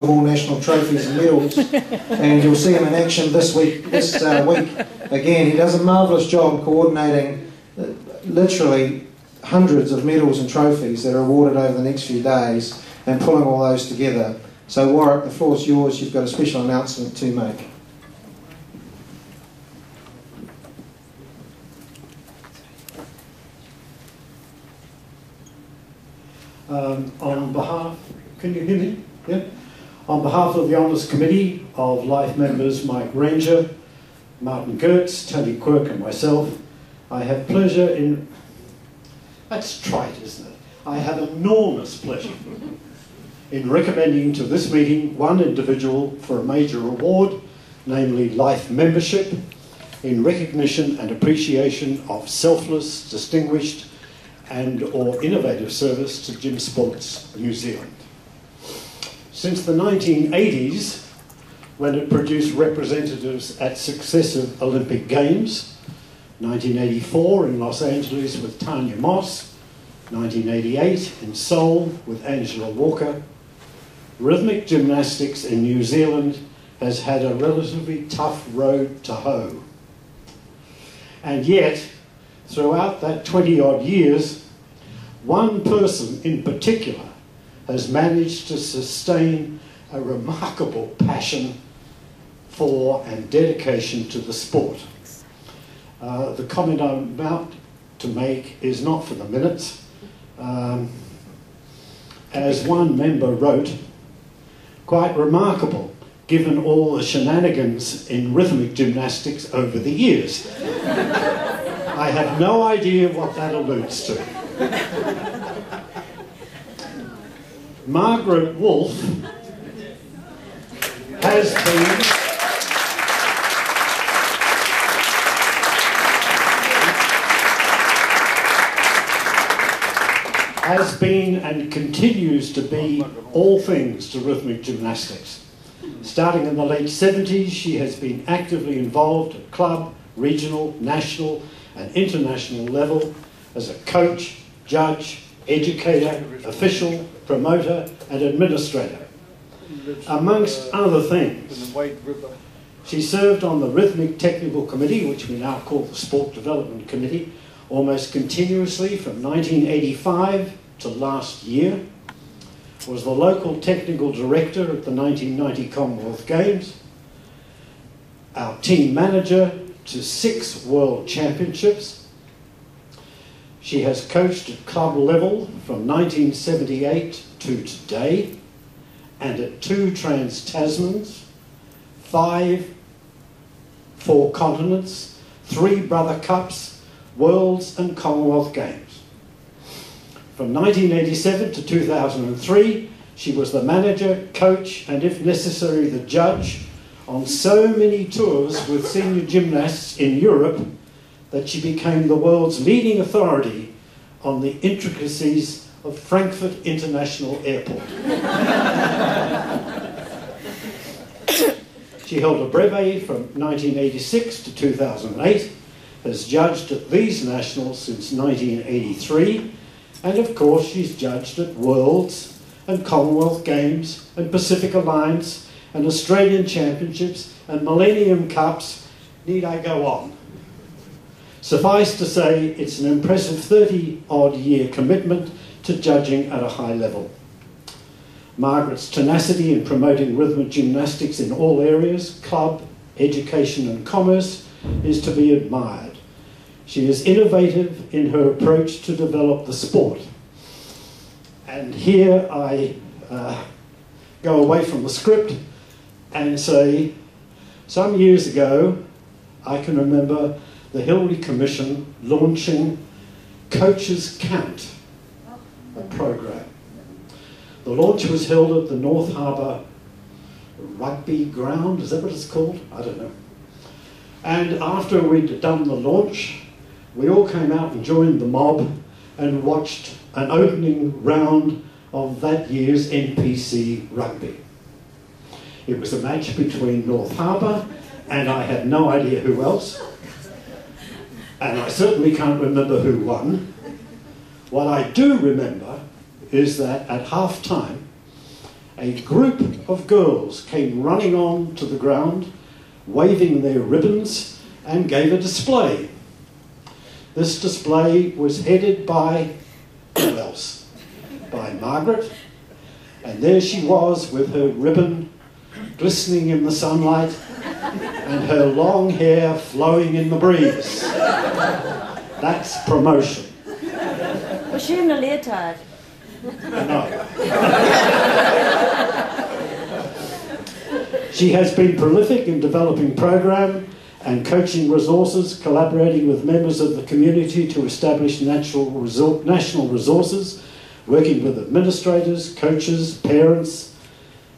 all national trophies and medals, and you'll see him in action this week. Again, he does a marvellous job coordinating literally hundreds of medals and trophies that are awarded over the next few days and pulling all those together. So Warwick, the floor is yours. You've got a special announcement to make. On behalf, can you hear me? Yeah. On behalf of the Honours Committee of Life members Mike Ranger, Martin Gertz, Tony Quirk and myself, I have pleasure in... That's trite, isn't it? I have enormous pleasure in recommending to this meeting one individual for a major award, namely Life Membership, in recognition and appreciation of selfless, distinguished and/or innovative service to GymSports New Zealand. Since the 1980s, when it produced representatives at successive Olympic Games, 1984 in Los Angeles with Tanya Moss, 1988 in Seoul with Angela Walker, rhythmic gymnastics in New Zealand has had a relatively tough road to hoe. And yet, throughout that 20-odd years, one person in particular has managed to sustain a remarkable passion for and dedication to the sport. The comment I'm about to make is not for the minutes. As one member wrote, quite remarkable given all the shenanigans in rhythmic gymnastics over the years. I have no idea what that alludes to. Margaret Woolf has been and continues to be all things to rhythmic gymnastics. Starting in the late 70s, she has been actively involved at club, regional, national and international level as a coach, judge, educator, official, promoter and administrator. Amongst other things, she served on the Rhythmic Technical Committee, which we now call the Sport Development Committee, almost continuously from 1985 to last year, was the local technical director at the 1990 Commonwealth Games, our team manager to 6 World Championships. She has coached at club level from 1978 to today, and at 2 Trans-Tasmans, 5 4 continents, 3 Brother Cups, Worlds and Commonwealth Games. From 1987 to 2003, she was the manager, coach, and if necessary, the judge on so many tours with senior gymnasts in Europe that she became the world's leading authority on the intricacies of Frankfurt International Airport. She held a brevet from 1986 to 2008, has judged at these nationals since 1983, and of course she's judged at Worlds and Commonwealth Games and Pacific Alliance and Australian Championships and Millennium Cups. Need I go on? Suffice to say, it's an impressive 30-odd year commitment to judging at a high level. Margaret's tenacity in promoting rhythmic gymnastics in all areas, club, education and commerce, is to be admired. She is innovative in her approach to develop the sport. And here I go away from the script and say, some years ago, I can remember the Hillary Commission launching Coaches Count, a program. The launch was held at the North Harbour Rugby Ground, is that what it's called? I don't know. And after we'd done the launch, we all came out and joined the mob and watched an opening round of that year's NPC Rugby. It was a match between North Harbour and I had no idea who else. And I certainly can't remember who won. What I do remember is that at half-time, a group of girls came running on to the ground, waving their ribbons, and gave a display. This display was headed by, who else? By Margaret. And there she was with her ribbon glistening in the sunlight and her long hair flowing in the breeze. That's promotion. Was she in a leotard? No. She has been prolific in developing program and coaching resources, collaborating with members of the community to establish national resources, working with administrators, coaches, parents,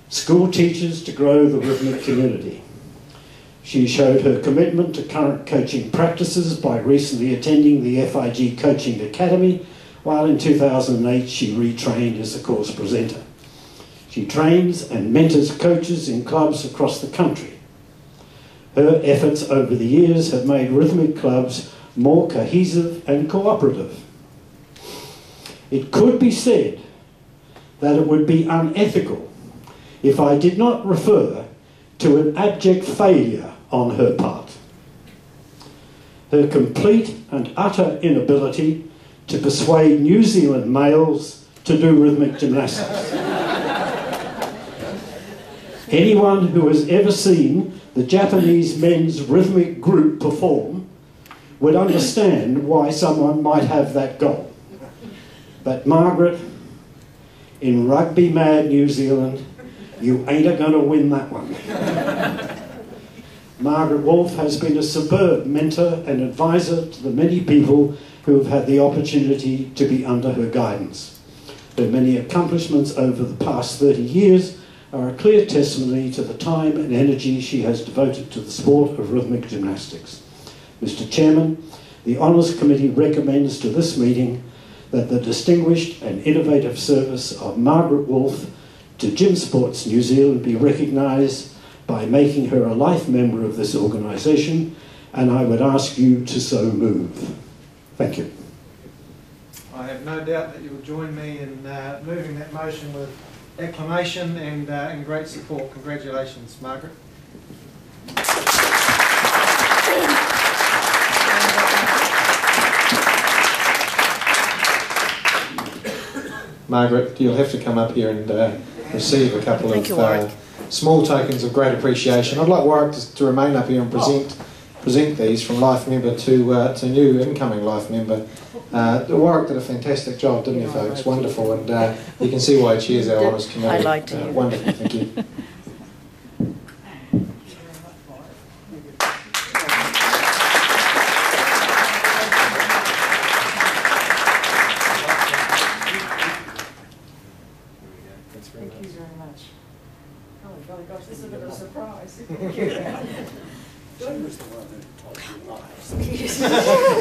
school teachers to grow the rhythmic community. She showed her commitment to current coaching practices by recently attending the FIG Coaching Academy, while in 2008 she retrained as a course presenter. She trains and mentors coaches in clubs across the country. Her efforts over the years have made rhythmic clubs more cohesive and cooperative. It could be said that it would be unethical if I did not refer to an abject failure on her part. Her complete and utter inability to persuade New Zealand males to do rhythmic gymnastics. Anyone who has ever seen the Japanese men's rhythmic group perform would understand why someone might have that goal. But Margaret, in rugby mad New Zealand, you ain't going to win that one. Margaret Woolf has been a superb mentor and advisor to the many people who have had the opportunity to be under her guidance. Her many accomplishments over the past 30 years are a clear testimony to the time and energy she has devoted to the sport of rhythmic gymnastics. Mr. Chairman, the Honours Committee recommends to this meeting that the distinguished and innovative service of Margaret Woolf to GymSports New Zealand be recognised by making her a life member of this organisation, and I would ask you to so move. Thank you. I have no doubt that you will join me in moving that motion with acclamation and great support. Congratulations, Margaret. Margaret, you'll have to come up here and receive a couple of small tokens of great appreciation. I'd like Warwick to remain up here and present these from life member to new incoming life member. Warwick did a fantastic job, didn't you, folks? Wonderful, and you can see why he chairs our Honours Committee. I liked it. Wonderful, thank you. Thank you very much. Oh my gosh, this is a bit of a surprise. John was the one who told you lies. Yes.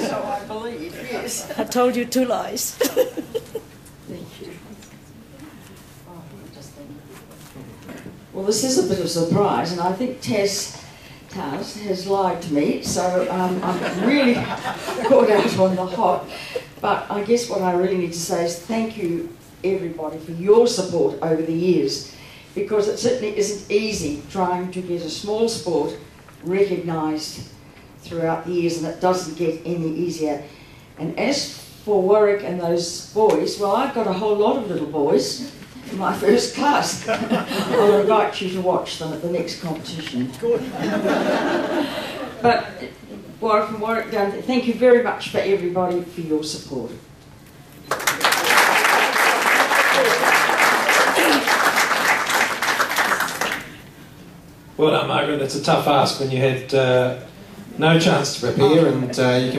So I believe, yes. I told you 2 lies. Thank you. Oh, well, this is a bit of a surprise, and I think Taz has lied to me, so I'm really caught out on the hop. But I guess what I really need to say is thank you, everybody, for your support over the years, because it certainly isn't easy trying to get a small sport recognised throughout the years, and it doesn't get any easier. And as for Warwick and those boys, well, I've got a whole lot of little boys in my first class. I'll invite you to watch them at the next competition. Good. But from Warwick down, thank you very much for everybody for your support. Well done, Margaret. It's a tough ask when you had no chance to prepare, and you can